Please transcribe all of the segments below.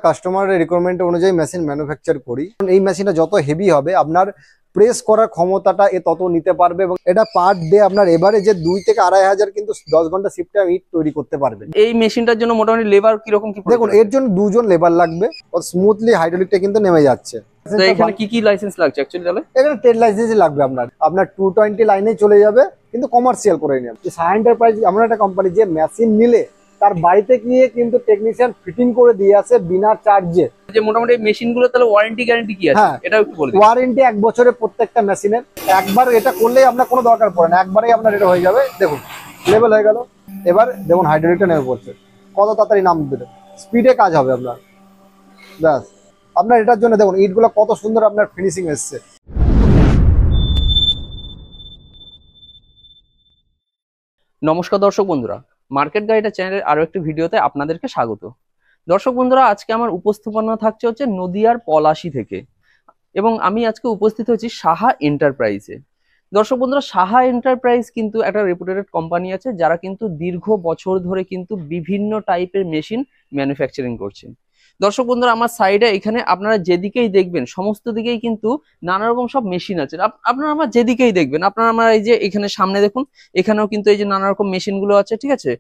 কাস্টমারের রিকোয়ারমেন্ট অনুযায়ী machine manufacture করি। এই মেশিনটা যত হেভি হবে আপনার প্রেস করার ক্ষমতাটা এ তত নিতে পারবে, এবং এটা পার ডে আপনার এভারেজে 2 থেকে 2,500 কিন্তু 10 ঘন্টা শিফটে ইট তৈরি করতে পারবেন। এই মেশিনটার জন্য মোটামুটি লেবার কিরকম কি? দেখুন, এর জন্য 2 জন লেবার লাগবে। স্মুথলি হাইড্রোলিকটা কিন্তু নেমে যাচ্ছে। তো এখানে কি লাইসেন্স লাগছে অ্যাকচুয়ালি? তাহলে এখানে ট্রেড লাইসেন্সই লাগবে। আপনার 220 লাইনে চলে যাবে, কিন্তু কমার্শিয়াল করে নেন। সাহা এন্টারপ্রাইজ এমন একটা কোম্পানি যে মেশিন নিলে তার বাড়িতে গিয়ে কিন্তু টেকনিশিয়ান ফিটিং করে দিয়ে আসে বিনা চার্জে। যে মোটামুটি মেশিনগুলো তাহলে ওয়ারেন্টি গ্যারান্টি কি আছে? হ্যাঁ, এটা একটু বলুন। ওয়ারেন্টি 1 বছরের প্রত্যেকটা মেশিনের। একবার এটা করলেই আপনার কোনো দরকার পড়ে না, একবারেই আপনার এটা হয়ে যাবে। দেখুন লেভেল হয়ে গেল। এবার দেখুন হাইড্রোলিকটা নেমে পড়ছে, কত তাড়াতাড়ি নাম দিতে, স্পিডে কাজ হবে আপনার। ব্যাস, আপনার এটার জন্য দেখুন ইটগুলো কত সুন্দর আপনার ফিনিশিং এসছে। নমস্কার দর্শক বন্ধুরা, মার্কেট গাইড চ্যানেলের আরো একটি ভিডিওতে আপনাদেরকে স্বাগত। দর্শক বন্ধুরা, আজকে আমার উপস্থাপনা থাকছে হচ্ছে নদিয়ার পলাশী থেকে, এবং আমি আজকে উপস্থিত হচ্ছি সাহা এন্টারপ্রাইজে। দর্শক বন্ধুরা, সাহা এন্টারপ্রাইজ কিন্তু একটা রেপুটেড কোম্পানি আছে, যারা কিন্তু দীর্ঘ বছর ধরে কিন্তু বিভিন্ন টাইপের মেশিন ম্যানুফ্যাকচারিং করছেন। দর্শক বন্ধুরা, আমার সাইডে এখানে আপনারা যেদিকেই দেখবেন সমস্ত দিকেই কিন্তু নানা রকম সব মেশিন আছে। আপনারা আমার যেদিকেই দেখবেন, আপনারা আমার এই যে এখানে সামনে দেখুন, এখানেও কিন্তু এই যে নানা রকম মেশিন গুলো আছে, ঠিক আছে।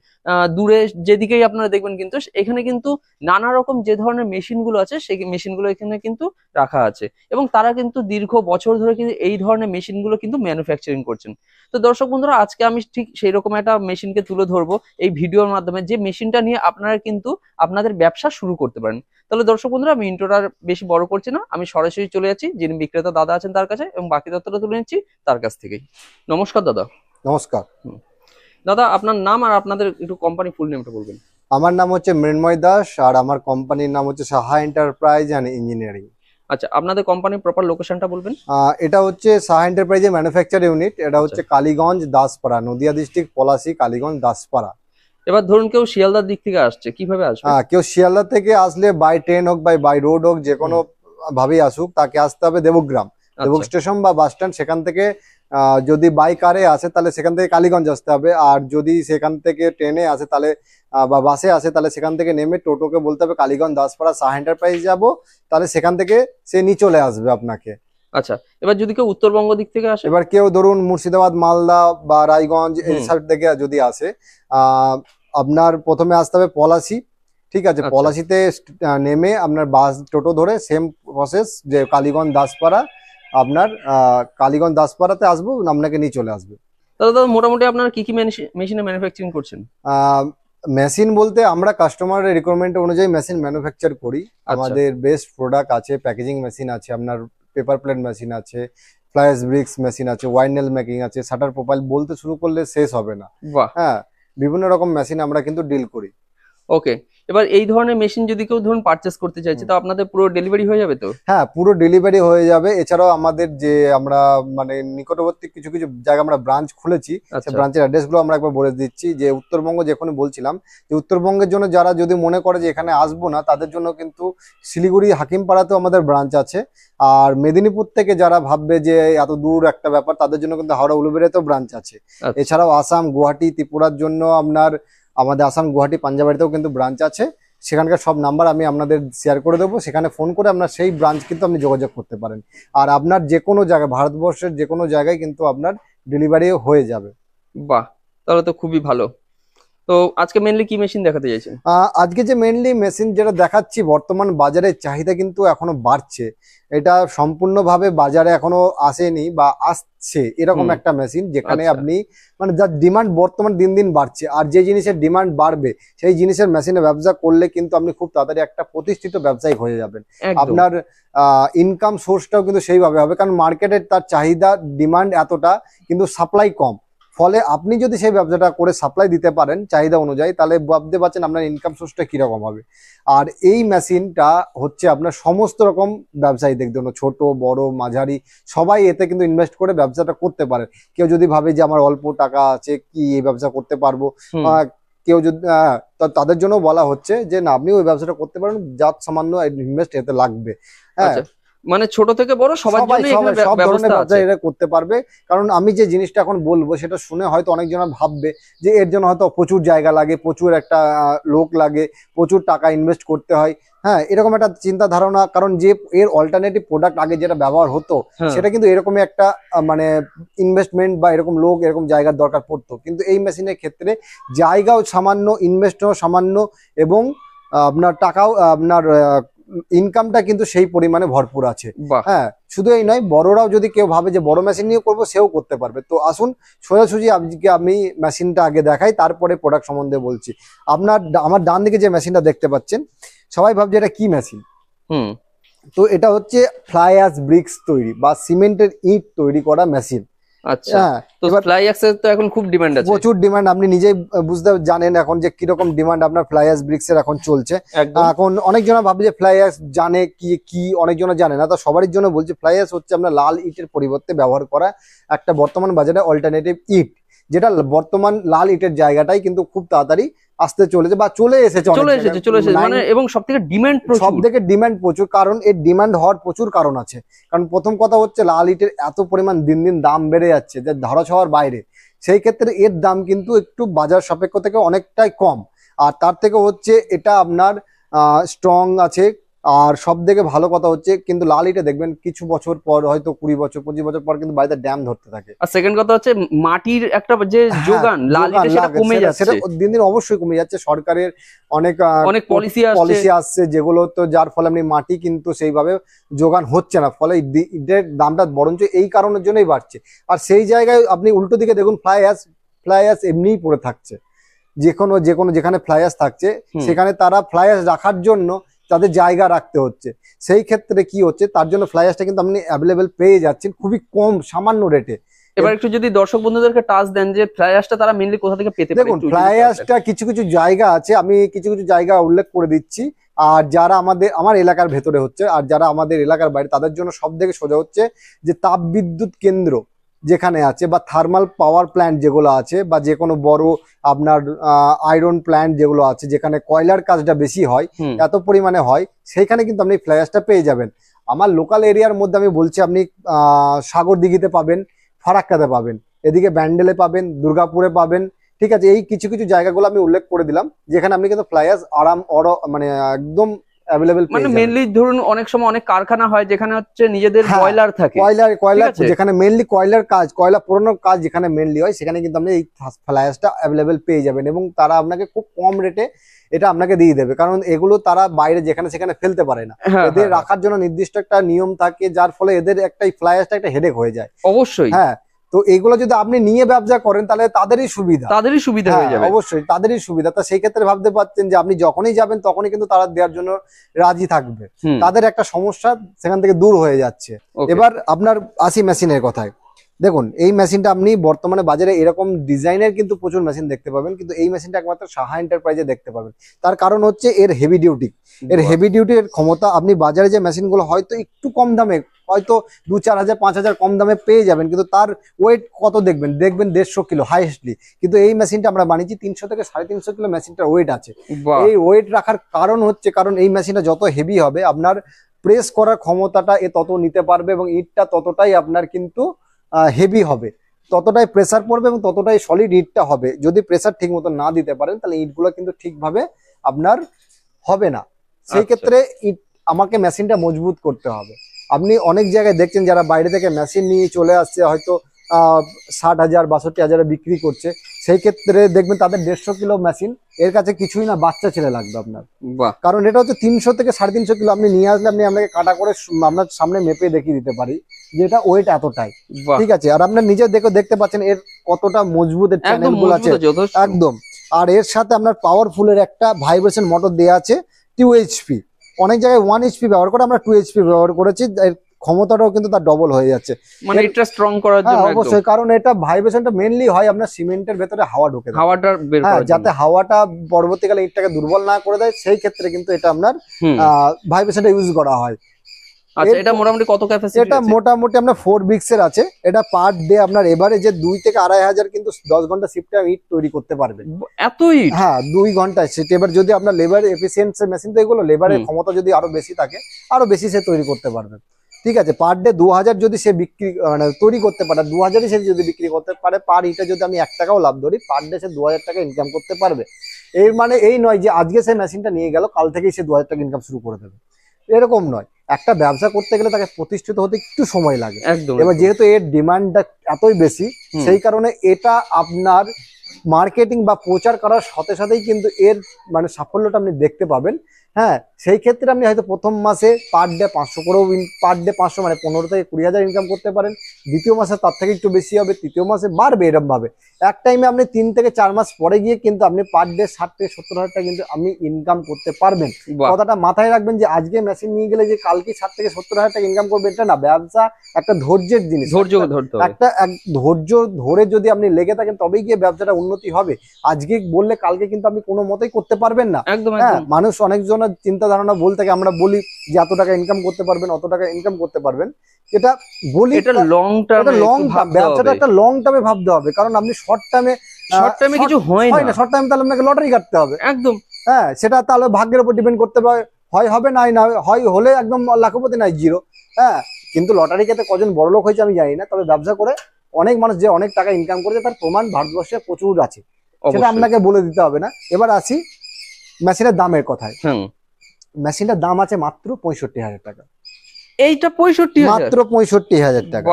দূরে যেদিকেই আপনারা দেখবেন কিন্তু এখানে কিন্তু নানা রকম যে ধরনের মেশিন গুলো আছে সেই মেশিন গুলো এখানে কিন্তু রাখা আছে, এবং তারা কিন্তু দীর্ঘ বছর ধরে কিন্তু এই ধরনের মেশিন গুলো কিন্তু ম্যানুফ্যাকচারিং করছেন। তো দর্শক বন্ধুরা, আজকে আমি ঠিক সেই রকম একটা মেশিনকে তুলে ধরবো এই ভিডিওর মাধ্যমে, যে মেশিনটা নিয়ে আপনারা কিন্তু আপনাদের ব্যবসা শুরু করতে পারেন। তাহলে দর্শক বন্ধুরা, আমি ইন্ট্রোটা বেশি বড় করছি না, আমি সরাসরি চলে যাচ্ছি যিনি বিক্রেতা দাদা আছেন তার কাছে, এবং বাকি তথ্যটা তুলে নিচ্ছি তার কাছ থেকেই। নমস্কার দাদা। নমস্কার দাদা, আপনার নাম আর আপনাদের একটু কোম্পানি ফুল নেমটা বলবেন। আমার নাম হচ্ছে মৃন্ময় দাস, আর আমার কোম্পানির নাম হচ্ছে সাহা এন্টারপ্রাইজ অ্যান্ড ইঞ্জিনিয়ারিং। আচ্ছা, আপনাদের কোম্পানির প্রপার লোকেশনটা বলবেন। এটা হচ্ছে সাহা এন্টারপ্রাইজের ম্যানুফ্যাকচার ইউনিট। এটা হচ্ছে কালীগঞ্জ, দাসপাড়া, নদিয়া ডিস্ট্রিক্ট, পলাশী, কালীগঞ্জ, দাসপাড়া। এবার ধরুন কেউ শিয়ালদার দিক থেকে আসছে, কিভাবে আসবে? কেউ শিয়ালদা থেকে আসলে বাই ট্রেন হোক বাই রোড হোক, যে কোনো ভাবেই আসুক, তাকে আসতে হবে দেবগ্রাম, দেবক স্টেশন বা বাস স্ট্যান্ড। সেখান থেকে যদি বাই কারে আসে তাহলে সেখান থেকে কালীগঞ্জ আসতে হবে, আর যদি সেখান থেকে ট্রেনে আসে তাহলে বা বাসে আসে তাহলে সেখান থেকে নেমে টোটোকে বলতে হবে কালীগঞ্জ দাসপাড়া সাহা এন্টারপ্রাইজ যাবো, তাহলে সেখান থেকে সে নিয়ে চলে আসবে আপনাকে। আচ্ছা, এবার যদি কেউ উত্তরবঙ্গ দিক থেকে আসে, এবার কেউ ধরুন মুর্শিদাবাদ, মালদা বা রায়গঞ্জ এই সাইড থেকে যদি আসে, আপনার প্রথমে আসতে হবে পলাশী, ঠিক আছে। পলাশীতে নেমে আপনার বাস টোটো ধরে সেম প্রসেস, যে কালীগঞ্জ দাসপাড়া, আপনার কালীগঞ্জ দাসপাড়াতে আসবো, আপনাকে নিয়ে চলে আসবে। তাহলে মোটামুটি আপনারা কি কি মেশিনে ম্যানুফ্যাকচারিং করছেন? মেশিন বলতে আমরা কাস্টমারের রিকোয়ারমেন্ট অনুযায়ী মেশিন ম্যানুফ্যাকচার করি। আমাদের বেস্ট প্রোডাক্ট আছে, প্যাকেজিং মেশিন আছে, আপনার পেপার প্লেট মেশিন আছে, ফ্লাইস ব্রিক্স মেশিন আছে, ওয়াইনেল মেকিং আছে, শাটার প্রোফাইল, বলতে শুরু করলে শেষ হবে না। হ্যাঁ, বিভিন্ন রকম মেশিন আমরা কিন্তু ডিল করি। ওকে, এবার এই ধরনের মেশিন যদি কেউ ধরুন পারচেজ করতে চাইছে, তো আপনাদের পুরো ডেলিভারি হয়ে যাবে তো? হ্যাঁ, পুরো ডেলিভারি হয়ে যাবে। এছাড়াও আমাদের যে আমরা মানে নিকটবর্তী কিছু কিছু জায়গায় আমরা ব্রাঞ্চ খুলেছি, সেই ব্রাঞ্চের অ্যাড্রেস গুলো আমরা একবার বলে দিচ্ছি। যে উত্তরবঙ্গ, যখন বলছিলাম যে উত্তরবঙ্গের জন্য যারা যদি মনে করে যে এখানে আসবো না, তাদের জন্য কিন্তু শিলিগুড়ি হাকিমপাড়াতেও আমাদের ব্রাঞ্চ আছে। আর মেদিনীপুর থেকে যারা ভাববে যে এত দূর একটা ব্যাপার, তাদের জন্য কিন্তু হাওড়া উলুবেড়িয়াতেও ব্রাঞ্চ আছে। এছাড়াও আসাম, গুয়াহাটি, ত্রিপুরার জন্য আমাদের আসাম, গুয়াহাটি, পাঞ্জাবাড়িতেও কিন্তু ব্রাঞ্চ আছে। সেখানকার সব নাম্বার আমি আপনাদের শেয়ার করে দেবো, সেখানে ফোন করে আপনার সেই ব্রাঞ্চ কিন্তু আপনি যোগাযোগ করতে পারেন। আর আপনার যে কোনো জায়গায়, ভারতবর্ষের যে কোনো জায়গায় কিন্তু আপনার ডেলিভারিও হয়ে যাবে। বাহ, তাহলে তো খুবই ভালো। তো আজকে মেইনলি কি মেশিন দেখাতে চাইছেন? আজকে যে মেইনলি মেশিন যেটা দেখাচ্ছি, বর্তমান বাজারে চাহিদা কিন্তু এখনো বাড়ছে। এটা সম্পূর্ণভাবে বাজারে এখনো আসেনি বা আসছে, এরকম একটা মেশিন যেখানে আপনি মানে যার ডিমান্ড বর্তমান দিন দিন বাড়ছে। আর যে জিনিসের ডিমান্ড বাড়বে সেই জিনিসের মেশিনে ব্যবসা করলে কিন্তু আপনি খুব তাড়াতাড়ি একটা প্রতিষ্ঠিত ব্যবসায়ী হয়ে যাবেন। আপনার ইনকাম সোর্সটাও কিন্তু সেইভাবে হবে, কারণ মার্কেটে তার চাহিদা ডিমান্ড এতটা, কিন্তু সাপ্লাই কম। ফলে আপনি যদি সেই ব্যবসাটা করে সাপ্লাই দিতে পারেন চাহিদা অনুযায়ী, তাহলে ভাবতে পারছেন আপনার ইনকাম সোর্সটা কিরকম হবে। আর এই মেশিনটা হচ্ছে আপনার সমস্ত রকম ব্যবসায়ীদের জন্য, ছোট বড় মাঝারি সবাই এতে কিন্তু ইনভেস্ট করে ব্যবসাটা করতে পারে। কেউ যদি ভাবে যে আমার অল্প টাকা আছে, কি এই ব্যবসা করতে পারবো, কেউ যদি তাদের জন্য বলা হচ্ছে যে না, আপনি ওই ব্যবসাটা করতে পারেন, যা সামান্য ইনভেস্ট এতে লাগবে। হ্যাঁ, মানে ছোট থেকে বড় সবার জন্য এখানে সব ধরনের ব্যবস্থা ব্যবসা আছে। এটা করতে পারবে। কারণ আমি যে জিনিসটা এখন বলবো সেটা শুনে হয়তো অনেকজন ভাববে যে এর জন্য হয়তো প্রচুর জায়গা লাগে, প্রচুর একটা লোক লাগে, প্রচুর টাকা ইনভেস্ট করতে হয়। হ্যাঁ, এরকম একটা চিন্তা ধারণা, কারণ যে এর অল্টারনেটিভ প্রোডাক্ট আগে যেটা ব্যবহার হতো হ্যাঁ, সেটা কিন্তু এরকমই একটা মানে ইনভেস্টমেন্ট বা এরকম লোক, এরকম জায়গার দরকার পড়তো। কিন্তু এই মেশিনের ক্ষেত্রে জায়গাও সামান্য, ইনভেস্টও সামান্য, এবং আপনার টাকাও আপনার ইনকামটা কিন্তু সেই পরিমাণে ভরপুর আছে। বাহ, হ্যাঁ, শুধু এই নয়, বড়রাও যদি কেউ ভাবে যে বড় মেশিন নিয়ে করবো, সেও করতে পারবে। তো আসুন সোজাসুজি আজকে আমি মেশিনটা আগে দেখাই, তারপরে প্রোডাক্ট সম্বন্ধে বলছি। আমার ডান দিকে যে মেশিনটা দেখতে পাচ্ছেন, সবাই ভাবছে এটা কি মেশিন। হুম, তো এটা হচ্ছে ফ্লাই অ্যাশ ব্রিক্স তৈরি বা সিমেন্টের ইট তৈরি করা মেশিন। আচ্ছা। হ্যাঁ, তো এবার ফ্লাই অ্যাক্সের তো এখন খুব ডিমান্ড আছে। প্রচুর ডিমান্ড, আপনি নিজেই বুঝতে জানেন এখন যে কিরকম ডিমান্ড আপনার ফ্লাই অ্যাশ ব্রিক্স এর এখন চলছে। একদম। এখন অনেকজনা ভাবে যে ফ্লাই অ্যাশ জানে কি কি, অনেকজনা জানে না। তো সবার জন্য বলছি, ফ্লাই অ্যাশ হচ্ছে আমরা লাল ইটের পরিবর্তে ব্যবহার করা একটা বর্তমান বাজারে অল্টারনেটিভ ইট, যেটা বর্তমান লাল ইটের জায়গাটাই কিন্তু খুব তাড়াতাড়ি আসতে চলেছে বা চলে এসেছে মানে এবং সব থেকে ডিমান্ড সব থেকে ডিমান্ড প্রচুর। কারণ এর ডিমান্ড হওয়ার প্রচুর কারণ আছে। কারণ প্রথম কথা হচ্ছে লাল ইটের এত পরিমাণ দিন দিন দাম বেড়ে যাচ্ছে যে ধরা ছোঁয়ার বাইরে। সেই ক্ষেত্রে এর দাম কিন্তু একটু বাজার সাপেক্ষ থেকে অনেকটাই কম। আর তার থেকে হচ্ছে এটা আপনার স্ট্রং আছে। আর সব থেকে ভালো কথা হচ্ছে কিন্তু লাল ইটে দেখবেন কিছু বছর পর, হয়তো 20 বছর 25 বছর পর কিন্তু বাড়িতে ড্যাম ধরতে থাকে। আর সেকেন্ড কথা হচ্ছে মাটির একটা যে যোগান লাল ইটে সেটা কমে যাচ্ছে, সেটা দিন দিন অবশ্যই কমে যাচ্ছে। সরকারের অনেক অনেক পলিসি আসছে যেগুলো, তো যার ফলে আপনি মাটি কিন্তু সেইভাবে যোগান হচ্ছে না, ফলে ইটের দামটা বরঞ্চ এই কারণের জন্যই বাড়ছে। আর সেই জায়গায় আপনি উল্টো দিকে দেখুন, ফ্লাই অ্যাশ এমনিই পড়ে থাকছে। যেখানে ফ্লাই অ্যাশ থাকছে সেখানে তারা ফ্লাই অ্যাশ রাখার জন্য তাদের জায়গা রাখতে হচ্ছে। সেই ক্ষেত্রে কি হচ্ছে, তার জন্য ফ্লাই অ্যাশটা কিন্তু আপনি অ্যাভেলেবেল পেয়ে যাচ্ছেন খুবই কম, সামান্য রেটে। এবার একটু যদি দর্শক বন্ধুদেরকে টাচ দেন যে ফ্লাই অ্যাশটা তারা মেইনলি কোথা থেকে পেতে পারে। দেখুন, ফ্লাই অ্যাশটা কিছু কিছু জায়গা আছে, আমি কিছু কিছু জায়গা উল্লেখ করে দিচ্ছি। আর যারা আমার এলাকার ভেতরে হচ্ছে, আর যারা আমাদের এলাকার বাইরে, তাদের জন্য সব থেকে সোজা হচ্ছে যে তাপবিদ্যুৎ কেন্দ্র যেখানে আছে, বা থার্মাল পাওয়ার প্ল্যান্ট যেগুলো আছে, বা যে কোনো বড় আপনার আয়রন প্ল্যান্ট যেগুলো আছে, যেখানে কয়লার কাজটা বেশি হয়, এত পরিমাণে হয়, সেইখানে কিন্তু আপনি ফ্লাই অ্যাশটা পেয়ে যাবেন। আমার লোকাল এরিয়ার মধ্যে আমি বলছি, আপনি সাগর দিঘিতে পাবেন, ফারাক্কাতে পাবেন, এদিকে ব্যান্ডেলে পাবেন, দুর্গাপুরে পাবেন। ঠিক আছে, এই কিছু কিছু জায়গাগুলো আমি উল্লেখ করে দিলাম যেখানে আপনি কিন্তু ফ্লাই অ্যাশ মানে একদম অ্যাভেলেবেল মানে মেইনলি ধরুন অনেক সময় অনেক কারখানা হয় যেখানে হচ্ছে নিজেদের বয়লার থাকে, কয়লার যেখানে মেইনলি কয়লা পুরোনো কাজ যেখানে মেইনলি হয়, সেখানে কিন্তু আপনি এই ফ্লাই অ্যাশটা অ্যাভেলেবেল পেয়ে যাবেন। এবং তারা আপনাকে খুব কম রেটে এটা আপনাকে দিয়ে দেবে, কারণ এগুলো তারা বাইরে যেখানে সেখানে ফেলতে পারে না। এদের রাখার জন্য নির্দিষ্ট একটা নিয়ম থাকে, যার ফলে এদের একটা ফ্লাই অ্যাশটা একটা হেডেক হয়ে যায়। অবশ্যই। হ্যাঁ, তো এগুলো যদি আপনি নিয়ে ব্যবসা করেন তাহলে তাদেরই সুবিধা হয়ে যাবে। অবশ্যই তাদেরই সুবিধা। তা সেই ক্ষেত্রে ভাবতে পারছেন যে আপনি যখনই যাবেন তখনই কিন্তু তারা দেওয়ার জন্য রাজি থাকবে। তাদের একটা সমস্যা সেখান থেকে দূর হয়ে যাচ্ছে। এবার আপনার আসি মেশিনের কথায়। দেখুন, এই মেশিনটা আপনি বর্তমানে বাজারে এরকম ডিজাইনের কিন্তু প্রচুর মেশিন দেখতে পাবেন, কিন্তু এই মেশিনটা একমাত্র সাহা এন্টারপ্রাইজে দেখতে পাবেন। তার কারণ হচ্ছে এর হেভি ডিউটির ক্ষমতা। আপনি বাজারে যে মেশিনগুলো হয়তো একটু কম দামে, হয়তো 2-4 হাজার 5 হাজার কম দামে পেয়ে যাবেন, কিন্তু তার ওয়েট কত দেখবেন 150 কিলো হাইয়েস্টলি। কিন্তু এই মেশিনটা আমরা বানিয়েছি 300 থেকে 350 কিলো মেশিনটার ওয়েট আছে। এই ওয়েট রাখার কারণ হচ্ছে, কারণ এই মেশিনটা যত হেভি হবে আপনার প্রেস করার ক্ষমতাটা এ তত নিতে পারবে, এবং ইটটা ততটাই আপনার কিন্তু হেভি হবে, ততটাই প্রেসার পড়বে এবং ততটাই সলিড ইটটা হবে। যদি প্রেসার ঠিক মতো না দিতে পারেন তাহলে ইটগুলো কিন্তু ঠিকভাবে আপনার হবে না। সেই ক্ষেত্রে আমাকে মেশিনটা মজবুত করতে হবে। আপনি অনেক জায়গায় দেখছেন যারা বাইরে থেকে মেশিন নিয়ে চলে আসছে, হয়তো 60,000 62,000 বিক্রি করছে। সেই ক্ষেত্রে দেখবেন তাদের 150 কিলো মেশিন, এর কাছে কিছুই না, বাচ্চা ছেলে লাগবে আপনার। কারণ এটা হচ্ছে 300 থেকে 350 কিলো। আপনি নিয়ে আসলে আপনাকে কাটা করে আপনার সামনে মেপে দেখিয়ে দিতে পারি যে এটা ওয়েট এতটাই। ঠিক আছে, আর আপনার নিজে দেখতে পাচ্ছেন এর কতটা মজবুত এর চ্যানেলগুলো আছে একদম। আর এর সাথে আপনার পাওয়ারফুলের একটা ভাইব্রেশন মোটর দেওয়া আছে 2 HP। অনেক জায়গায় 1 HP ব্যবহার করে, আমরা 2 HP ব্যবহার করেছি। এর ক্ষমতাটাও কিন্তু তার ডবল হয়ে যাচ্ছে, মানে এটা স্ট্রং করার জন্য। অবশ্যই, কারণ এটা ভাইব্রেশনটা মেইনলি হয় আপনার সিমেন্টের ভেতরে হাওয়া ঢুকে দেয়, হাওয়াটা বের করার জন্য, যাতে হাওয়াটা পরবর্তীকালে ইটটাকে দুর্বল না করে দেয়। সেই ক্ষেত্রে কিন্তু এটা আপনার ভাইব্রেশনটা ইউজ করা হয়। আচ্ছা, এটা মোটামুটি কত ক্যাপাসিটি? এটা মোটামুটি আপনার 4 বিক্স এর আছে। এটা পার ডে আপনার এভারেজে 2 থেকে 2.5 হাজার কিন্তু 10 ঘন্টা শিফটে ইট তৈরি করতে পারবে। এত ইট? হ্যাঁ, 2 ঘন্টায় শিফট। এবার যদি আপনার লেবার এফিসিয়েন্সি মেশিন, তো এগুলো লেবারের ক্ষমতা যদি আরো বেশি থাকে, আরো বেশি সে তৈরি করতে পারবে। ঠিক আছে, পার ডে 2000 যদি সে বিক্রি মানে তৈরি করতে পারে, 2000ই সে যদি বিক্রি করতে পারে, পার ইটে যদি আমি 1 টাকাও লাভ ধরি, পার ডে সে 2000 টাকা ইনকাম করতে পারবে। এর মানে এই নয় যে আজকে সে মেশিনটা নিয়ে গেল, কাল থেকেই সে 2000 টাকা ইনকাম শুরু করে দেবে, এরকম নয়। একটা ব্যবসা করতে গেলে তাকে প্রতিষ্ঠিত হতে একটু সময় লাগে। একদম। এবার যেহেতু এর ডিমান্ডটা এতই বেশি, সেই কারণে এটা আপনার মার্কেটিং বা প্রচার করার সাথে সাথেই কিন্তু এর মানে সাফল্যটা আপনি দেখতে পাবেন। হ্যাঁ, সেই ক্ষেত্রে আপনি হয়তো প্রথম মাসে পার ডে 500 করেও, পার ডে 500 মানে 15 থেকে 20,000 ইনকাম করতে পারেন। দ্বিতীয় মাসে তার থেকে একটু বেশি হবে, তৃতীয় মাসে বাড়বে এরকম ভাবে। এক টাইমে আপনি 3 থেকে 4 মাস পরে গিয়ে কিন্তু আপনি পার ডে 60 থেকে 70,000 টাকা কিন্তু আপনি ইনকাম করতে পারবেন। কথাটা মাথায় রাখবেন যে আজকে মেশিন নিয়ে গেলে যে কালকে 60 থেকে 70,000 টাকা ইনকাম করবে এটা না। ব্যবসা একটা ধৈর্যের জিনিস, ধৈর্য ধরতে হবে। একটা ধৈর্য ধরে যদি আপনি লেগে থাকেন তবেই গিয়ে ব্যবসাটা উন্নতি হবে। আজকে বললে কালকে কিন্তু আপনি কোনো মতেই করতে পারবেন না। একদম। হ্যাঁ, মানুষ অনেকজনের চিন্তা ধারণা বলতে থাকে, আমরা বলি যে এত টাকা ইনকাম করতে পারবেন, অত টাকা ইনকাম করতে পারবেন, এটা বলি এটা লং টার্ম, ব্যবসাটা একটা লং টার্মে ভাবতে হবে। কারণ আপনি শর্ট টার্মে কিছু হয় না। শর্ট টার্মে তাহলে আপনাকে লটারি কাটতে হবে। একদম। হ্যাঁ, সেটা তাহলে ভাগ্যের উপর ডিপেন্ড করতে পারে, হয় হবে নাই না হয়, হলে একদম লাখপতি নাই জিরো। হ্যাঁ, কিন্তু লটারি খেতে কজন বড় লোক হয়েছে আমি জানি না, তবে ব্যবসা করে অনেক মানুষ যে অনেক টাকা ইনকাম করেছে তার প্রমাণ ভারতবর্ষে প্রচুর আছে, সেটা আপনাকে বলে দিতে হবে না। এবার আসি মেশিনের দামের কথায়। মেশিনটার দাম আছে মাত্র 65,000 টাকা। এইটা 65,000? মাত্র 65,000 টাকা।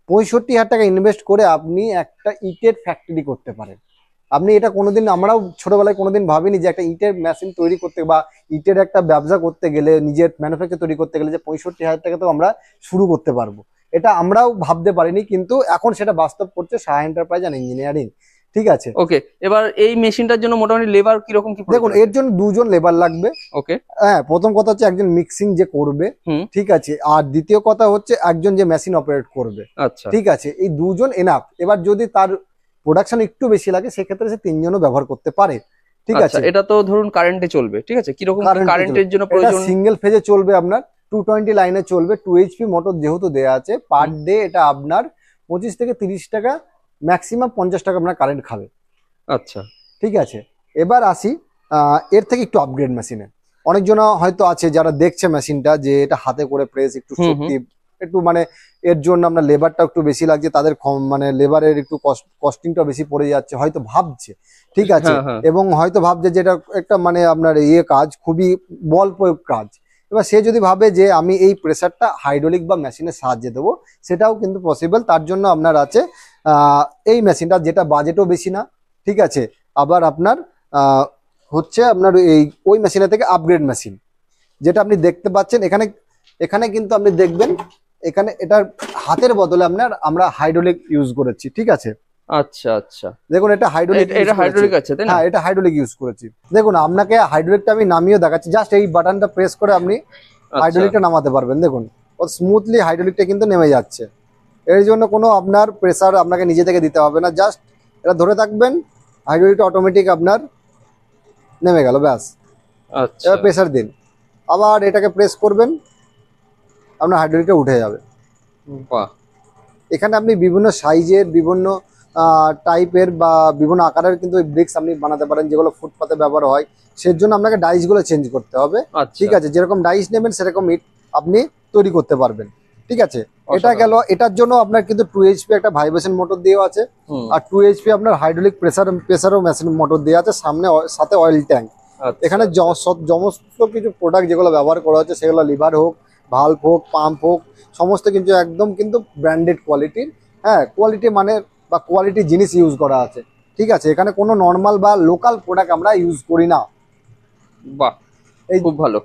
65,000 টাকা ইনভেস্ট করে আপনি একটা ইটের ফ্যাক্টরি করতে পারেন। আপনি এটা কোনোদিন, আমরাও ছোটবেলায় কোনোদিন ভাবিনি যে একটা ইটের মেশিন তৈরি করতে বা ইটের একটা ব্যবসা করতে গেলে, নিজের ম্যানুফ্যাকচার তৈরি করতে গেলে যে 65,000 টাকা তো আমরা শুরু করতে পারবো, এটা আমরাও ভাবতে পারিনি। কিন্তু এখন সেটা বাস্তব করছে সাহা এন্টারপ্রাইজ অ্যান্ড ইঞ্জিনিয়ারিং। ঠিক আছে, ওকে। এবার এই মেশিনটার জন্য মোটামুটি লেবার কিরকম কি? দেখুন, এর জন্য 2 জন লেবার লাগবে। ওকে। হ্যাঁ, প্রথম কথা হচ্ছে একজন মিক্সিং যে করবে, ঠিক আছে, আর দ্বিতীয় কথা হচ্ছে একজন যে মেশিন অপারেট করবে। আচ্ছা, ঠিক আছে, এই 2 জন এনাফ। এবার যদি তার প্রোডাকশন একটু বেশি লাগে সেক্ষেত্রে সে 3 জনও ব্যবহার করতে পারে। ঠিক আছে, এটা তো ধরুন কারেন্টে চলবে। ঠিক আছে, কিরকম কারেন্টের জন্য প্রয়োজন? সিঙ্গেল ফেজে চলবে, আপনার 220 লাইনে চলবে। 2 HP মোটর যেহেতু দেয়া আছে, পার ডে এটা আপনার 25 থেকে 30 টাকা, ম্যাক্সিমাম 50 টাকা আপনার কারেন্ট খাবে। আচ্ছা, ঠিক আছে। এবার আসি এর থেকে একটু আপগ্রেড মেশিনে। অনেকজন হয়তো আছে যারা দেখছে মেশিনটা যে এটা হাতে করে প্রেস, একটু শক্তি, একটু মানে এর জন্য আপনার লেবারটা একটু বেশি লাগছে, তাদের মানে লেবারের একটু কস্টিংটা বেশি পড়ে যাচ্ছে, হয়তো ভাবছে। ঠিক আছে, এবং হয়তো ভাবছে যে এটা একটা মানে আপনার কাজ খুবই বল প্রয়োগ কাজ। এবার সে যদি ভাবে যে আমি এই প্রেসারটা হাইড্রোলিক বা মেশিনের সাহায্যে দেবো, সেটাও কিন্তু পসিবল। তার জন্য আপনার আছে এই মেশিনটা, যেটা বাজেটও বেশি না। ঠিক আছে, আবার আপনার হচ্ছে আপনার ওই মেশিনের থেকে আপগ্রেড মেশিন, যেটা আপনি দেখতে পাচ্ছেন এখানে। এখানে কিন্তু আপনি দেখবেন, এখানে এটার হাতের বদলে আমরা হাইড্রোলিক ইউজ করেছি। ঠিক আছে, আচ্ছা আচ্ছা, দেখুন এটা হাইড্রোলিক, এটা হাইড্রোলিক আছে তাই না? হ্যাঁ, এটা হাইড্রোলিক ইউজ করেছি। দেখুন, আপনাকে হাইড্রোলিকটা আমি নামিয়ে দেখাচ্ছি। জাস্ট এই বাটনটা প্রেস করে আপনি হাইড্রোলিকটা নামাতে পারবেন। দেখুন, ও স্মুথলি হাইড্রোলিকটা কিন্তু নেমে যাচ্ছে। এর জন্য কোনো আপনার প্রেসার আপনাকে নিজে থেকে দিতে হবে না। জাস্ট এটা ধরে থাকবেন, হাইড্রোলিকটা অটোমেটিক আপনার নেমে গেল, ব্যাস। আচ্ছা, এবার প্রেসার দিন, আবার এটাকে প্রেস করবেন, আপনার হাইড্রোলিকটা উঠে যাবে। বাহ। এখানে আপনি বিভিন্ন সাইজের, বিভিন্ন টাইপের বা বিভিন্ন আকারের কিন্তু ব্রিক্স আপনি বানাতে পারেন, যেগুলো ফুটপাতে ব্যবহার হয়। সেই জন্য আপনাকে ডাইসগুলো চেঞ্জ করতে হবে। ঠিক আছে, যেরকম ডাইস নেবেন সেরকম ইট আপনি তৈরি করতে পারবেন। ঠিক আছে, এটা গেল। এটার জন্য আপনার কিন্তু 2 HP একটা ভাইব্রেশন মোটর দেওয়া আছে, আর 2 HP আপনার হাইড্রোলিক প্রেসারও মেশিন মোটর দেওয়া আছে, সাথে অয়েল ট্যাঙ্ক। এখানে সমস্ত কিছু প্রোডাক্ট যেগুলো ব্যবহার করা হচ্ছে, সেগুলো লিভার হোক, ভালভ হোক, পাম্প হোক, সমস্ত কিন্তু একদম কিন্তু ব্র্যান্ডেড কোয়ালিটির। হ্যাঁ, কোয়ালিটি মানে বা কোয়ালিটি জিনিস ইউজ করা আছে। ঠিক আছে, এখানে কোনো নর্মাল বা লোকাল প্রোডাক্ট আমরা ইউজ করি না। বাহ, খুব ভালো।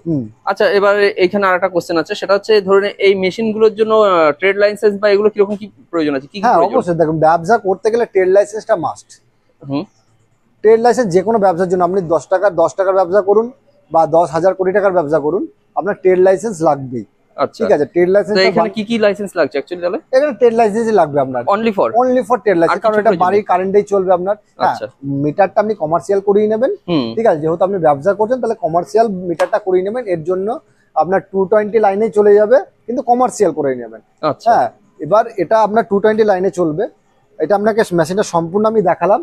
আচ্ছা, এবার এখানে আরেকটা কোশ্চেন আছে, সেটা হচ্ছে ধরুন এই মেশিন গুলোর জন্য ট্রেড লাইসেন্স বা এগুলো কিরকম কি প্রয়োজন আছে? হ্যাঁ, অবশ্যই। দেখুন, ব্যবসা করতে গেলে ট্রেড লাইসেন্সটা মাস্ট। ট্রেড লাইসেন্স যে কোনো ব্যবসার জন্য, আপনি 10 টাকার ব্যবসা করুন বা 10,000 কোটি টাকার ব্যবসা করুন, আপনার ট্রেড লাইসেন্স লাগবেই। ঠিক আছে, ট্রেড লাইসেন্স। এখানে কি লাইসেন্স লাগছে অ্যাকচুয়ালি? তাহলে এখানে ট্রেড লাইসেন্সই লাগবে আপনার, অনলি ফর ট্রেড লাইসেন্স, কারণ এটা বাড়ির কারেন্টেই চলবে আপনার। আচ্ছা, মিটারটা আপনি কমার্শিয়াল করিয়ে নেবেন। ঠিক আছে, যেহেতু আপনি ব্যবসা করছেন তাহলে কমার্শিয়াল মিটারটা করিয়ে নেবেন। এর জন্য আপনার 220 লাইনে চলে যাবে, কিন্তু কমার্শিয়াল করে নেবেন। হ্যাঁ, এবার এটা আপনার 220 লাইনে চলবে। এটা আপনাকে মেশিনটা সম্পূর্ণ আমি দেখালাম।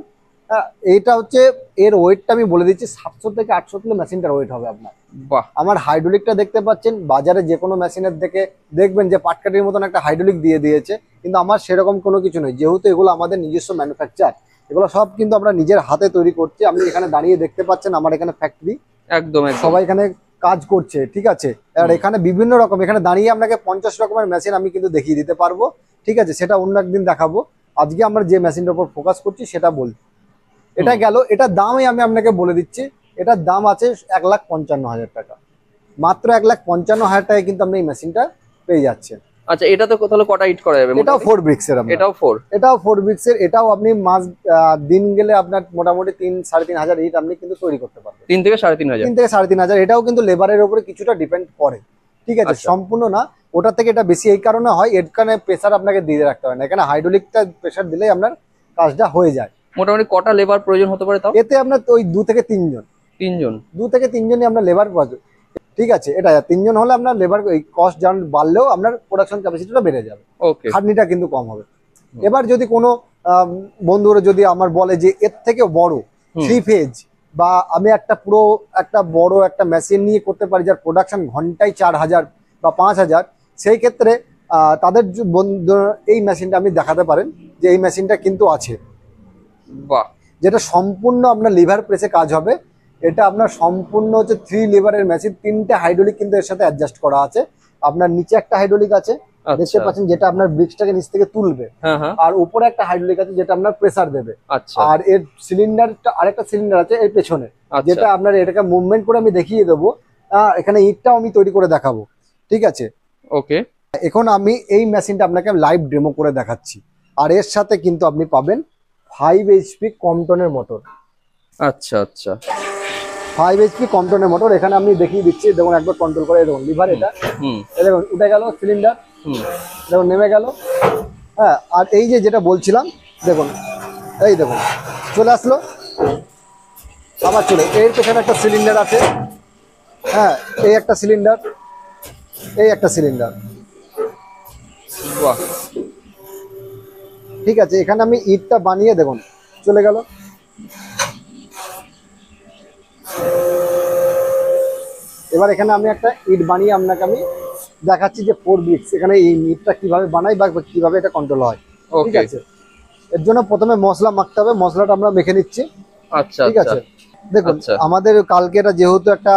এইটা হচ্ছে এর ওয়েটটা আমি বলে দিচ্ছি, 700 থেকে 800 কিলো মেশিনটার ওয়েট হবে আপনার। বাহ, আমার হাইড্রোলিকটা দেখতে পাচ্ছেন, বাজারে যে কোনো মেশিনের দেখে দেখবেন যে পাটকাঠির মতন একটা হাইড্রোলিক দিয়ে দিয়েছে, কিন্তু আমার সেরকম কোনো কিছু নেই। যেহেতু এগুলো আমাদের নিজস্ব ম্যানুফ্যাকচার, এগুলো সব কিন্তু আমরা নিজের হাতে তৈরি করছি। আপনি এখানে দাঁড়িয়ে দেখতে পাচ্ছেন আমার এখানে ফ্যাক্টরি, একদম একদম। সবাই এখানে কাজ করছে, ঠিক আছে। আর এখানে বিভিন্ন রকম, এখানে দাঁড়িয়ে আপনাকে 50 রকমের মেশিন আমি কিন্তু দেখিয়ে দিতে পারবো, ঠিক আছে। সেটা অন্য একদিন দেখাবো। আজকে আমরা যে মেশিনটার উপর ফোকাস করছি সেটা বলছি। এটা গেল, এটার দামই আমি আপনাকে বলে দিচ্ছি। এটার দাম আছে 1,55,000 টাকা। মাত্র 1,55,000 টাকায় কিন্তু আপনি এই মেশিনটা পেয়ে যাচ্ছেন। আচ্ছা, এটা তো তাহলে কটা ইট করা যাবে? এটাও 4 ব্রিক্স এর, এটাও 4 ব্রিক্স এর। এটাও আপনি মাস দিন গেলে আপনার মোটামুটি 3-3,500 ইট আপনি কিন্তু তৈরি করতে পারবেন। 3 থেকে 3,500। 3 থেকে 3,500। এটাও কিন্তু লেবারের উপরে কিছুটা ডিপেন্ড করে, ঠিক আছে, সম্পূর্ণ না। ওটা থেকে এটা বেশি এই কারণে হয়, এখানে প্রেসার আপনাকে দিয়ে রাখতে হয় না। এখানে হাইড্রোলিকটা প্রেসার দিলেই আপনার কাজটা হয়ে যায়। মোটামুটি কটা লেবার প্রয়োজন হতে পারে তাও? এতে আপনার ওই 2 থেকে 3 জন। 3 জন? 2 থেকে 3 জনই আপনার লেবার পাবে, ঠিক আছে। এটা 3 জন হলে আপনার লেবার কস্ট জান বাড়লেও আপনার প্রোডাকশন ক্যাপাসিটিটা বেড়ে যাবে, ওকে, খাটনিটা কিন্তু কম হবে। এবার যদি কোনো বন্ধুরা যদি আমার বলে যে এর থেকে বড় 3 ফেজ বা আমি একটা পুরো একটা বড় একটা মেশিন নিয়ে করতে পারি যার প্রোডাকশন ঘন্টায় 4,000 বা 5,000, সেই ক্ষেত্রে তাদের এই মেশিনটা আপনি দেখাতে পারেন যে এই মেশিনটা কিন্তু আছে। বাহ, যেটা সম্পূর্ণ আপনার লিভার প্রেসে কাজ হবে। এটা আপনার সম্পূর্ণ হচ্ছে 3 লিভারের মেশিন, 3টে হাইড্রোলিক কিন্তু এর সাথে অ্যাডজাস্ট করা আছে। আপনার নিচে একটা হাইড্রোলিক আছে দেখতে পাচ্ছেন, যেটা আপনার ব্রিক্সটাকে নিচ থেকে তুলবে, আর উপরে একটা হাইড্রোলিক আছে যেটা আপনার প্রেসার দেবে। আর এর সিলিন্ডারটা, আরেকটা সিলিন্ডার আছে এর পেছনে, যেটা আপনার এটাকে মুভমেন্ট করে আমি দেখিয়ে দেবো। এখানে ইটটাও আমি তৈরি করে দেখাবো, ঠিক আছে। ওকে, এখন আমি এই মেশিনটা আপনাকে লাইভ ডেমো করে দেখাচ্ছি। আর এর সাথে কিন্তু আপনি পাবেন 5 HP কমটনের মোটর। আচ্ছা আচ্ছা, 5 HP কমটনের মোটর। এখানে আমি দেখিয়ে দিচ্ছি, দেখুন একবার কন্ট্রোল করে, দেখুন লিভার, এটা দেখুন উঠে গেল সিলিন্ডার, দেখুন নেমে গেল। হ্যাঁ, আর এই যে যেটা বলছিলাম, দেখুন এই দেখুন চলে আসলো, আবার চলে। এর পেছনে একটা সিলিন্ডার আছে, হ্যাঁ, এই একটা সিলিন্ডার, এই একটা সিলিন্ডার, বাহ, ঠিক আছে। এখানে আমি ইটটা বানিয়ে, দেখুন চলে গেল। এবার এখানে আমি একটা ইট বানিয়ে আপনাকে আমি দেখাচ্ছি যে 4 ব্রিক্স এখানে এই ইটটা কিভাবে বানাই বা কিভাবে এটা কন্ট্রোল হয়, ঠিক আছে। এর জন্য প্রথমে মশলা মাখতে হবে, মশলাটা আমরা মেখে নিচ্ছি। আচ্ছা, ঠিক আছে। দেখুন আমাদের কালকে এটা যেহেতু একটা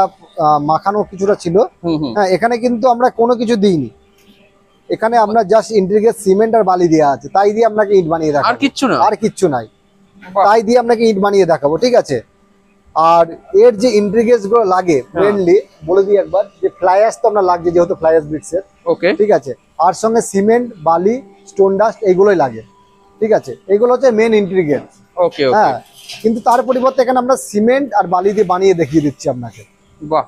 মাখানো কিছুটা ছিল, হ্যাঁ, এখানে কিন্তু আমরা কোনো কিছু দিইনি। এখানে আমরা জাস্ট ইন্টিগ্রেট সিমেন্ট আর বালি দেওয়া আছে, তাই দিয়ে আপনাকে ইট বানিয়ে দেখাবো, আর কিচ্ছু না, আর কিচ্ছু নাই, তাই দিয়ে আপনাকে ইট বানিয়ে দেখাবো, ঠিক আছে। আর এর যে ইন্টিগ্রেটস গুলো লাগে মেইনলি বলে দিই একবার, যে ফ্লাই অ্যাশ তো আপনার লাগছে যেহেতু ফ্লাই অ্যাশ ব্রিক্সের, ওকে, ঠিক আছে। আর সঙ্গে সিমেন্ট, বালি, স্টোন ডাস্ট এইগুলোই লাগে, ঠিক আছে। এগুলো হচ্ছে মেন ইন্টিগ্রেট, ওকে, হ্যাঁ। কিন্তু তার পরিবর্তে এখানে আমরা সিমেন্ট আর বালি দিয়ে বানিয়ে দেখিয়ে দিচ্ছি আপনাকে, বাহ,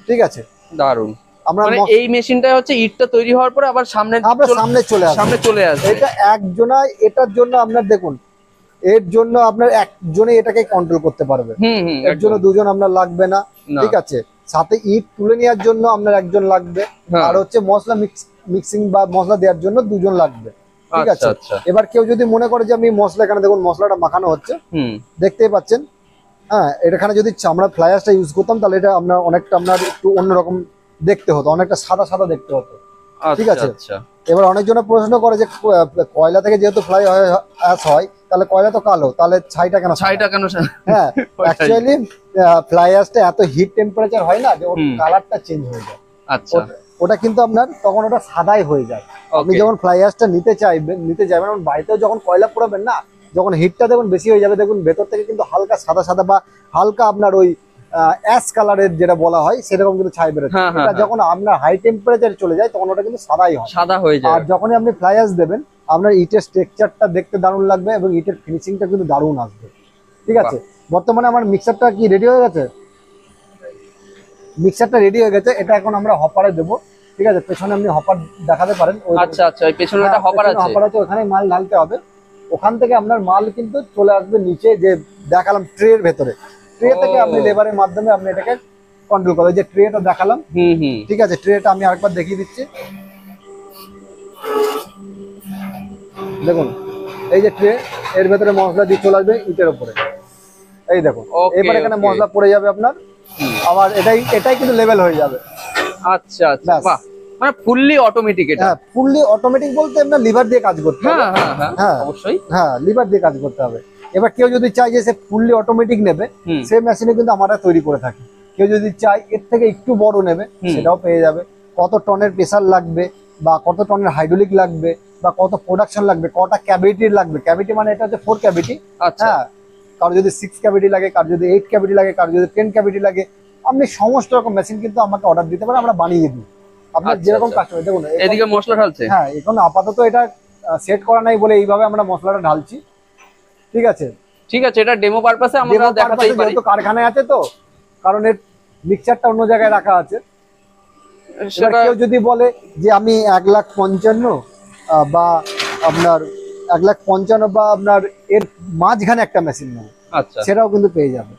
ঠিক আছে, দারুন। আমরা মানে এই মেশিনটা হচ্ছে ইটটা তৈরি হওয়ার পরে আবার সামনে চলে আসে। এটা একজনাই, এটার জন্য আপনার দেখুন, এর জন্য আপনার একজনে এটাকে কন্ট্রোল করতে পারবে, এর জন্য দুজন আপনার লাগবে না, ঠিক আছে। সাথে ইট তুলে নেওয়ার জন্য আপনার একজন লাগবে, আর হচ্ছে মশলা মিক্সিং বা মশলা দেওয়ার জন্য দুজন লাগবে, ঠিক আছে। এবার কেউ যদি মনে করে যে আমি মশলা, এখানে দেখুন মশলাটা মাখানো হচ্ছে, দেখতেই পাচ্ছেন, হ্যাঁ। এখানে যদি আমরা ফ্লাই অ্যাশটা ইউজ করতাম তাহলে এটা আপনার অনেকটা আপনার একটু অন্যরকম দেখতে হতো, অনেকটা সাদা সাদা দেখতে হতো, ঠিক আছে। এবার অনেকজনে প্রশ্ন করে যে কয়লা থেকে যেহেতু ফ্লাই অ্যাশ হয় তাহলে কয়লা তো কালো, তাহলে ছাইটা কেন? হ্যাঁ, অ্যাকচুয়ালি ফ্লাই অ্যাশটা এত হিট টেম্পারেচার হয় না যে ওর কালারটা চেঞ্জ হয়ে যায়। আচ্ছা, ওটা কিন্তু আপনার তখন ওটা সাদাই হয়ে যায়। আপনি যখন ফ্লাই অ্যাশটা নিতে যাবেন, বাড়িতেও যখন কয়লা পোড়াবেন না, যখন হিটটা দেখুন বেশি হয়ে যাবে, দেখুন ভেতর থেকে কিন্তু হালকা সাদা সাদা বা হালকা আপনার ওই অ্যাশ কালারের যেটা বলা হয় সেরকম কিন্তু ছাই বেরোচ্ছে। এটা যখন আপনার হাই টেম্পারেচারে চলে যায় তখন ওটা কিন্তু সাদাই হয়, সাদা হয়ে যায়। আর যখনই আপনি ফ্লাই অ্যাশ দেবেন আপনার ইটের স্ট্রাকচারটা দেখতে দারুণ লাগবে এবং ইটের ফিনিশিংটা কিন্তু দারুণ আসবে, ঠিক আছে। বর্তমানে আমার মিক্সারটা কি রেডি হয়ে গেছে? মিক্সারটা রেডি হয়ে গেছে, এটা এখন আমরা হপারে দেবো, ঠিক আছে। পেছনে আপনি হপার দেখাতে পারেন। আচ্ছা আচ্ছা, এই পেছনে একটা হপার আছে, হপার আছে, ওখানে মাল ঢালতে হবে। ওখান থেকে আপনার মাল কিন্তু চলে আসবে নিচে, যে দেখালাম ট্রের ভেতরে, ট্রে থেকে আপনি লেবারের মাধ্যমে আপনি এটাকে কন্ট্রোল করবেন। যে ট্রেটা দেখালাম, ঠিক আছে, ট্রেটা আমি আরেকবার দেখিয়ে দিচ্ছি। দেখুন এই যে ট্রে, এর ভেতরে মশলা দিয়ে চলে আসবে ইটের উপরে। এই দেখুন, এবার এখানে মশলা পড়ে যাবে আপনার, আবার এটাই কিন্তু লেভেল হয়ে যাবে। আচ্ছা আচ্ছা, বাহ, মানে ফুললি অটোমেটিক এটা। হ্যাঁ, ফুললি অটোমেটিক বলতে আপনার লিভার দিয়ে কাজ করতে হবে। হ্যাঁ অবশ্যই, হ্যাঁ লিভার দিয়ে কাজ করতে হবে। এবার কেউ যদি চায় যে সে ফুললি অটোমেটিক নেবে, সেই মেশিনে কিন্তু আমরা তৈরি করে থাকি। কেউ যদি চায় এর থেকে একটু বড় নেবে, সেটাও পেয়ে যাবে। কত টনের প্রেসার লাগবে, বা কত টনের হাইড্রোলিক লাগবে, বা কত প্রোডাকশন লাগবে, কটা ক্যাভিটি লাগবে। ক্যাভিটি মানে এটা হচ্ছে 4 ক্যাভিটি। হ্যাঁ, কারো যদি 6 ক্যাভিটি লাগে, কারো যদি 8 ক্যাভিটি লাগে, কারো যদি 10 ক্যাভিটি লাগে, আপনি সমস্ত রকম মেশিন কিন্তু আমাকে অর্ডার দিতে পারেন, আমরা বানিয়ে দিই। আপনার যেরকম কাস্টমার। দেখুন এদিকে মশলা ঢালছে। হ্যাঁ, এখন আপাতত এটা সেট করা নাই বলে এইভাবে আমরা মশলাটা ঢালছি। ঠিক আছে, ঠিক আছে, এটা ডেমো পারপাসে আমরা দেখাতেই পারি। যেহেতু কারখানায় আছে তো, কারণ এর মিক্সচারটা অন্য জায়গায় রাখা আছে। কেউ যদি বলে যে আমি 1,55,000 বা আপনার 1,55,000 বা আপনার এর মাঝখানে একটা মেশিন নেব, আচ্ছা, সেটাও কিন্তু পেয়ে যাবে।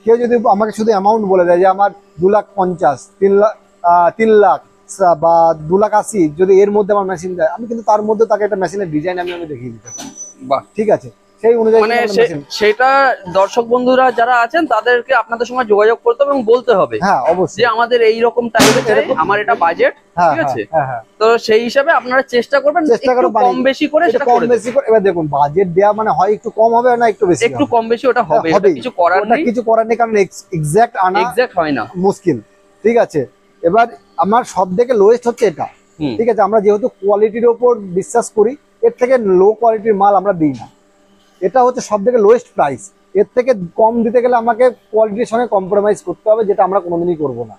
কেউ যদি আমাকে শুধু অ্যামাউন্ট বলে দেয় যে আমার 2,50,000, 3,00,000 বা 2,80,000, যদি এর মধ্যে আমার মেশিন দেয়, আমি কিন্তু তার মধ্যে তাকে একটা মেশিনের ডিজাইন আমি দেখিয়ে দিতে পারি। বাহ, ঠিক আছে, সেই অনুযায়ী মানে সেটা দর্শক বন্ধুরা যারা আছেন তাদেরকে আপনাদের সঙ্গে যোগাযোগ করতে হবে এবং বলতে হবে। হ্যাঁ অবশ্যই, যে আমাদের এই রকম টাইপের চাই, আমার এটা বাজেট, ঠিক আছে। তো সেই হিসাবে আপনারা চেষ্টা করবেন একটু কম বেশি করে সেটা করে দেবেন। এবার দেখুন, বাজেট দেয়া মানে হয় একটু কম হবে না একটু বেশি, একটু কম বেশি ওটা হবে, কিছু করার নেই, কারণ এক্সাক্ট হয় না, মুশকিল। ঠিক আছে, এবার আমার সব থেকে লোয়েস্ট হচ্ছে এটা। ঠিক আছে, আমরা যেহেতু কোয়ালিটির ওপর বিশ্বাস করি, এর থেকে লো কোয়ালিটির মাল আমরা দিই না। এটা হচ্ছে সব থেকে লোয়েস্ট প্রাইস। এর থেকে কম দিতে গেলে আমাকে কোয়ালিটির সঙ্গে কম্প্রোমাইজ করতে হবে, যেটা আমরা কোনোদিনই করবো না।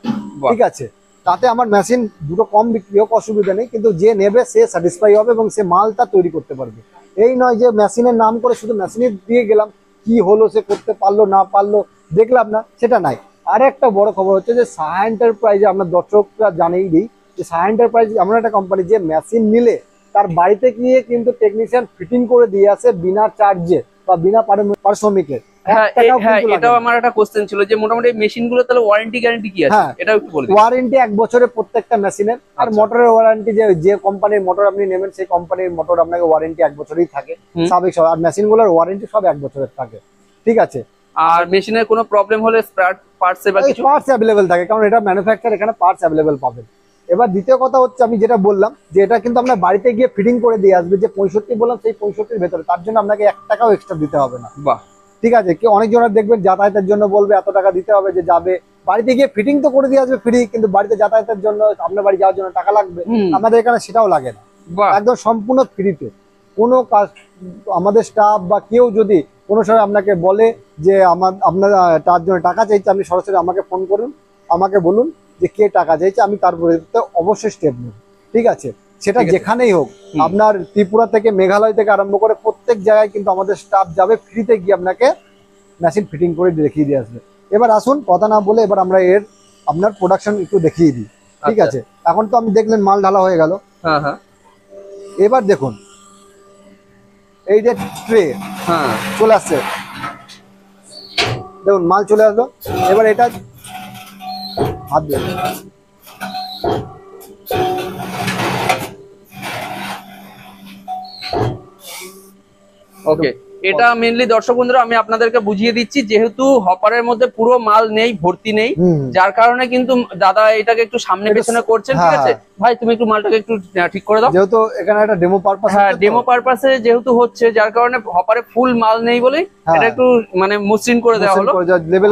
ঠিক আছে, তাতে আমার মেশিন দুটো কম বিক্রি হোক, অসুবিধা নেই, কিন্তু যে নেবে সে স্যাটিসফাই হবে এবং সে মালটা তৈরি করতে পারবে। এই নয় যে মেশিনের নাম করে শুধু মেশিনে দিয়ে গেলাম, কি হলো সে করতে পারলো না পারলো দেখলাম না, সেটা নাই। আর একটা বড় খবর হচ্ছে যে সাহা এন্টারপ্রাইজে, আমরা দর্শকরা জানেই দিই যে সাহা এন্টারপ্রাইজ এমন একটা কোম্পানি যে মেশিন নিলে তার বাড়িতে গিয়ে কিন্তু টেকনিশিয়ান ফিটিং করে দিয়ে আসে বিনা চার্জে বা বিনা পারিশ্রমিকে। এটাও আমার একটা কোশ্চেন ছিল যে মোটামুটি মেশিন গুলো তাহলে ওয়ারেন্টি গ্যারান্টি কি আছে, এটা একটু বলে দিন। ওয়ারেন্টি 1 বছরের প্রত্যেকটা মেশিনের। আর মোটরের ওয়ারেন্টি, যে কোম্পানির মোটর আপনি নেবেন সেই কোম্পানির মোটর আপনাকে ওয়ারেন্টি 1 বছরই থাকে স্বাভাবিক। আর মেশিন গুলোর ওয়ারেন্টি সব 1 বছরের থাকে। ঠিক আছে, আর মেশিনের কোনো প্রবলেম হলে পার্টস অ্যাভেলেবেল থাকে, কারণ এটা ম্যানুফ্যাকচার, এখানে পার্টস অ্যাভেলেবেল পাবেন। এবার দ্বিতীয় কথা হচ্ছে, আমি যেটা বললাম যে এটা কিন্তু আপনার বাড়িতে গিয়ে ফিটিং করে দিয়ে আসবে। যে 65 বললাম, সেই 65-র ভেতরে, তার জন্য আপনাকে 1 টাকাও এক্সট্রা দিতে হবে না। বাহ, ঠিক আছে, কি অনেকজনের দেখবেন যাতায়াতের জন্য বলবে এত টাকা দিতে হবে, যে যাবে বাড়িতে গিয়ে ফিটিং তো করে দিয়ে আসবে ফ্রি, কিন্তু বাড়িতে যাতায়াতের জন্য আপনার বাড়ি যাওয়ার জন্য টাকা লাগবে। আমাদের এখানে সেটাও লাগে না, একদম সম্পূর্ণ ফ্রিতে। কোনো কাজ, আমাদের স্টাফ বা কেউ যদি কোনো সময় আপনাকে বলে যে আপনার তার জন্য টাকা চাইছে, আপনি সরাসরি আমাকে ফোন করুন, আমাকে বলুন যে কে টাকা চাইছে, আমি তার বিরুদ্ধে অবশ্যই স্টেপ নেব। ঠিক আছে, সেটা যেখানেই হোক, আপনার ত্রিপুরা থেকে মেঘালয় থেকে আরম্ভ করে প্রত্যেক জায়গায় কিন্তু আমাদের স্টাফ যাবে, ফ্রিতে গিয়ে আপনাকে মেশিন ফিটিং করে দেখিয়ে দিয়ে আসবে। এবার আসুন, কথা না বলে এবার আমরা আপনার প্রোডাকশন একটু দেখিয়ে দিই। ঠিক আছে, এখন তো আমি দেখলেন মাল ঢালা হয়ে গেল। এবার দেখুন, এই যে ট্রে চলে আসছে, দেখুন মাল চলে আসলো। এবার এটা হাত দিয়ে ওকে, এটা মেইনলি দর্শক বন্ধুরা আমি আপনাদেরকে বুঝিয়ে দিচ্ছি, যেহেতু হপারের মধ্যে পুরো মাল নেই, ভর্তি নেই, যার কারণে কিন্তু দাদা এটাকে একটু সামনে পেছনে করছেন। ঠিক আছে ভাই, তুমি একটু মালটাকে একটু ঠিক করে দাও, যেহেতু এখানে একটা ডেমো পারপাস। হ্যাঁ, ডেমো পারপাসে যেহেতু হচ্ছে, যার কারণে হপারে ফুল মাল নেই বলেই এটা একটু মানে মসৃণ করে দেওয়া হলো।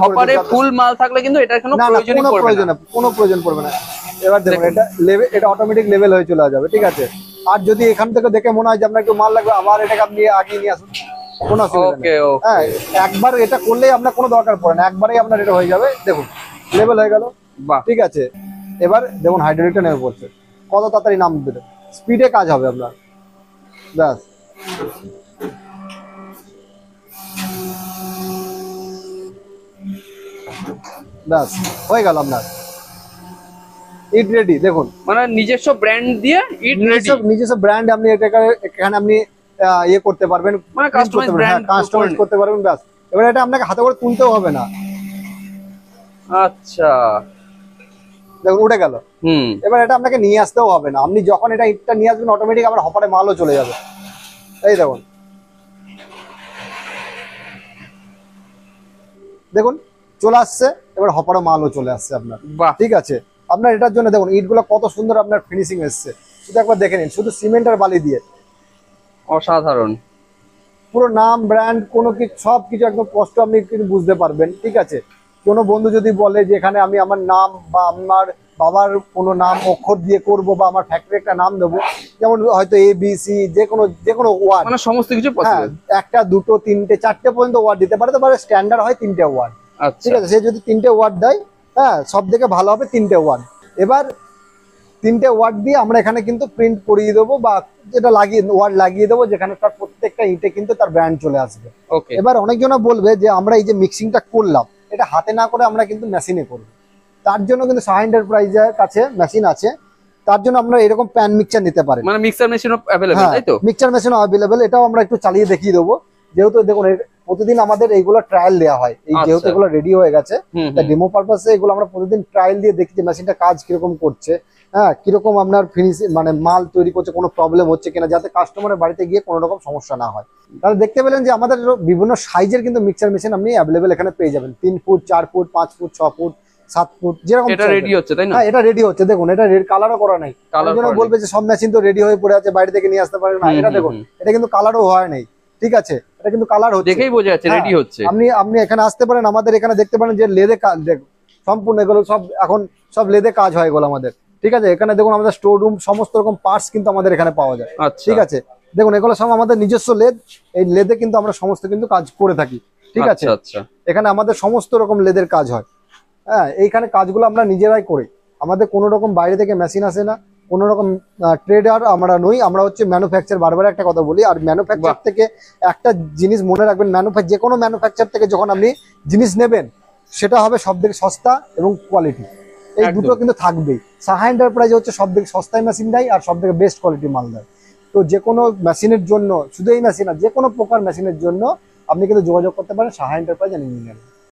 হপারে ফুল মাল থাকলে কিন্তু এটার কোনো প্রয়োজন পড়বে না। এবার দেখুন, এটা অটোমেটিক লেভেল হয়ে চলে যাবে। ঠিক আছে, আর যদি এখান থেকে দেখে মনে হয় যে আপনার একটু মাল লাগবে, আবার এটাকে আপনি আগিয়ে নিয়ে আসুন, কোনো অসুবিধা নেই। হ্যাঁ, একবার এটা করলেই আপনার কোনো দরকার পড়ে না, একবারেই আপনার এটা হয়ে যাবে। দেখুন লেভেল হয়ে গেল। ঠিক আছে, এবার দেখুন হাইড্রোলিকটা নেমে পড়ছে, কত তাড়াতাড়ি নাম দিতে, স্পিডে কাজ হবে আপনার। ব্যাস, ব্যাস হয়ে গেল আপনার ইট রেডি। দেখুন, মানে নিজস্ব ব্র্যান্ড দিয়ে ইট রেডি, নিজস্ব ব্র্যান্ড আপনি এখানে আপনি ইয়ে করতে পারবেন, মানে কাস্টমাইজ করতে পারবেন। ব্যাস, এবার এটা আপনাকে হাতে করে তুলতেও হবে না। আচ্ছা, দেখুন উঠে গেল। এবার এটা আপনাকে নিয়ে আসতেও হবে না, আপনি যখন এটা ইটটা নিয়ে আসবেন অটোমেটিক আমার হপারে মালও চলে যাবে। এই দেখুন, দেখুন চলে আসছে, এবার হপারও মালও চলে আসছে আপনার। বাহ, ঠিক আছে, আপনার এটার জন্য দেখুন ইটগুলো কত সুন্দর আপনার ফিনিশিং এসছে, শুধু একবার দেখে নিন, শুধু সিমেন্ট আর বালি দিয়ে। অসাধারণ। পুরো নাম ব্র্যান্ড কোনো কিছু সব কিছু একদম কষ্ট আপনি কিন্তু বুঝতে পারবেন। ঠিক আছে, কোনো বন্ধু যদি বলে যে এখানে আমি আমার নাম বা আমার বাবার কোনো নাম অক্ষর দিয়ে করব বা আমার ফ্যাক্টরি একটা নাম দেবো, যেমন হয়তো ABC, যে কোনো ওয়ার্ড, মানে সমস্ত কিছু হ্যাঁ পসিবল। একটা দুটো তিনটে চারটে পর্যন্ত ওয়ার্ড দিতে পারে, তো স্ট্যান্ডার্ড হয় 3টে ওয়ার্ড। আচ্ছা, ঠিক আছে, সে যদি 3টে ওয়ার্ড দেয়, হ্যাঁ সব থেকে ভালো হবে 3টে ওয়ার্ড। এবার 3টে ওয়ার্ড দিয়ে আমরা এখানে কিন্তু প্রিন্ট করিয়ে দেবো বা যেটা ওয়ার্ড লাগিয়ে দেবো, যেখানে তার প্রত্যেকটা ইটে কিন্তু তার ব্র্যান্ড চলে আসবে। ওকে। এবার অনেকজনা বলবে যে আমরা এই যে মিক্সিংটা করলাম এটা হাতে না করে আমরা কিন্তু মেশিনে করবো, তার জন্য কিন্তু সাহা এন্টারপ্রাইজের কাছে মেশিন আছে, তার জন্য আমরা এরকম প্যান মিক্সচার নিতে পারি। মানে মিক্সার মেশিনও অ্যাভেলেবল, হ্যাঁ তাই তো? মিক্সচার মেশিন অ্যাভেলেবেল, এটাও আমরা একটু চালিয়ে দেখিয়ে দেবো। যেহেতু দেখুন প্রতিদিন আমাদের এইগুলো ট্রায়াল দেওয়া হয়, এই যেহেতু আচ্ছা। এগুলো রেডি হয়ে গেছে, হুম, তাই হুম। ডেমো পারপাসে এগুলো আমরা প্রতিদিন ট্রায়াল দিয়ে দেখি যে মেশিনটা কাজ কিরকম করছে, হ্যাঁ কিরকম আপনার ফিনিশিং মানে মাল তৈরি করছে, কোনো প্রবলেম হচ্ছে কিনা, যাতে কাস্টমারের বাড়িতে গিয়ে কোনো রকম সমস্যা না হয়। তাহলে দেখতে পেলেন যে আমাদের বিভিন্ন সাইজের কিন্তু মিক্সচার মেশিন আপনি অ্যাভেলেবেল এখানে পেয়ে যাবেন, 3 foot 4 foot 5 foot 6 foot 7 foot যেরকম এটা রেডি হচ্ছে, তাই না? হ্যাঁ এটা রেডি হচ্ছে, দেখুন এটা কালারও করা নাই। অনেকজন বলবে যে সব মেশিন তো রেডি হয়ে পড়ে আছে, বাইরে থেকে নিয়ে আসতে পারে না, এটা দেখুন এটা কিন্তু কালারও হয় নাই। ঠিক আছে, এটা কিন্তু কালার হচ্ছে, দেখেই বোঝা যাচ্ছে রেডি হচ্ছে। আপনি এখানে আসতে পারেন, আমাদের এখানে দেখতে পারেন যে লেদে কাজ, সম্পূর্ণ এগুলো সব এখন সব লেদে কাজ হয় এগুলো আমাদের। ঠিক আছে, এখানে দেখুন আমাদের স্টোর রুম সমস্ত রকম পার্টস কিন্তু আমাদের এখানে পাওয়া যায়। আচ্ছা, ঠিক আছে, দেখুন এগুলো সব আমাদের নিজস্ব লেদ, এই লেদে কিন্তু আমরা সমস্ত কিন্তু কাজ করে থাকি। ঠিক আছে, আচ্ছা। এখানে আমাদের সমস্ত রকম লেদের কাজ হয়। হ্যাঁ এইখানে কাজগুলো আমরা নিজেরাই করি, আমাদের কোনো রকম বাইরে থেকে মেশিন আসে না, কোনো রকম ট্রেডার আমরা নই, আমরা হচ্ছে ম্যানুফ্যাকচার। বারবার একটা কথা বলি, আর ম্যানুফ্যাকচার থেকে একটা জিনিস মনে রাখবেন, যে কোনো ম্যানুফ্যাকচার থেকে যখন আপনি জিনিস নেবেন সেটা হবে সব থেকে সস্তা এবং কোয়ালিটি, এই দুটো কিন্তু থাকবেই। সাহা এন্টারপ্রাইজ হচ্ছে সব থেকে সস্তায় মেশিন দেয় আর সব থেকে বেস্ট কোয়ালিটি মাল দেয়। তো যে কোনো মেশিনের জন্য, শুধু এই মেশিন না, যে কোনো প্রকার মেশিনের জন্য আপনি কিন্তু যোগাযোগ করতে পারেন সাহা এন্টারপ্রাইজ এন্ড ইঞ্জিনিয়ারিং।